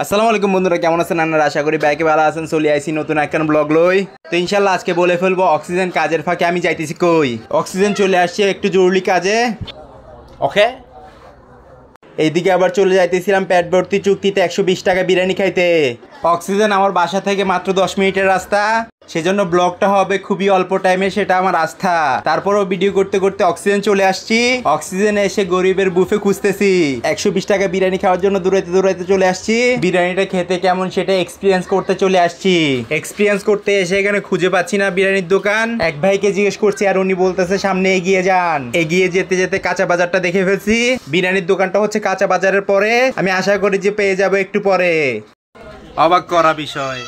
আসসালামু আলাইকুম বন্ধুরা, কেমন আছেন আপনারা? আশা করি ব্যাকে ভালো আছেন। চলে আইছি নতুন একটা ব্লগ লই। তো ইনশাল্লাহ আজকে বলে ফেলবো অক্সিজেন কাজের ফাঁকে আমি যাইতেছি কই। অক্সিজেন চলে আসছে একটু জরুরি কাজে। ওকে, এইদিকে আবার চলে যাইতেছিলাম পেট ভর্তি চুক্তিতে 120 টাকা বিরিয়ানি খাইতে। অক্সিজেন আমার বাসা থেকে মাত্র 10 মিনিটের রাস্তা, সেজন্য ব্লগটা হবে খুবই অল্প টাইমে, সেটা আমার আস্থা। তারপরও ভিডিও করতে করতে অক্সিজেন চলে আসছি। অক্সিজেনে এসে গরিবের বুফে খুঁজতেছি। 120 টাকা বিরিয়ানি খাওয়ার জন্য দৌড়াইতে দৌড়াইতে চলে আসছি। বিরিয়ানিটা খেতে কেমন সেটা এক্সপিরিয়েন্স করতে চলে আসছি। এক্সপিরিয়েন্স করতে এসে এখানে খুঁজে পাচ্ছি না বিরিয়ানির দোকান। এক ভাইকে জিজ্ঞেস করছি আর উনি বলতেছে সামনে এগিয়ে যান। এগিয়ে যেতে যেতে কাঁচা বাজারটা দেখে ফেলছি। বিরিয়ানির দোকানটা হচ্ছে কাঁচা বাজারের পরে। আমি আশা করি যে পেয়ে যাবো একটু পরে। অবাক করা বিষয়,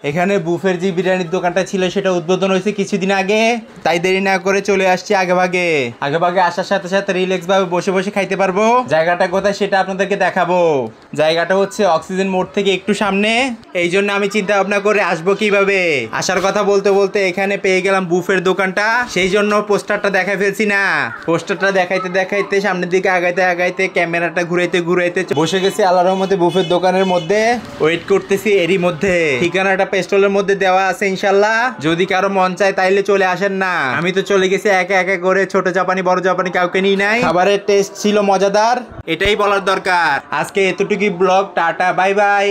এখানে বুফের যে বিরিয়ানির দোকানটা ছিল সেটা উদ্বোধন হয়েছে কিছুদিন আগে, তাই দেরি না করে চলে আসছি আগে ভাগে আসার সাথে সাথে রিল্যাক্স ভাবে বসে বসে খাইতে পারবো। জায়গাটা কোথায় সেটা আপনাদেরকে দেখাবো। জায়গাটা হচ্ছে অক্সিজেন মোড় থেকে একটু সামনে। এই জন্য আমি চিন্তা ভাবনা করে আসবো কিভাবে। আসার কথা বলতে বলতে এখানে পেয়ে গেলাম বুফের দোকানটা, সেই জন্য পোস্টারটা দেখাই ফেলছি না। পোস্টারটা দেখাইতে দেখাইতে সামনের দিকে আগাইতে আগাইতে ক্যামেরাটা ঘুরাইতে ঘুরাইতে বসে গেছি আল্লাহর রহমতে বুফের দোকানের মধ্যে। ওয়েট করতেছি, এরই মধ্যে ঠিকানাটা পেস্টলের মধ্যে দেওয়া আছে ইনশাল্লাহ। যদি কারো মন চায় তাইলে চলে আসেন না। আমি তো চলে গেছি একা একা করে, ছোট জাপানি বড় জাপানি কাউকে নিই নাই। খাবারের টেস্ট ছিল মজাদার, এটাই বলার দরকার। আজকে এতটুকুই ব্লগ। Tata, bye bye.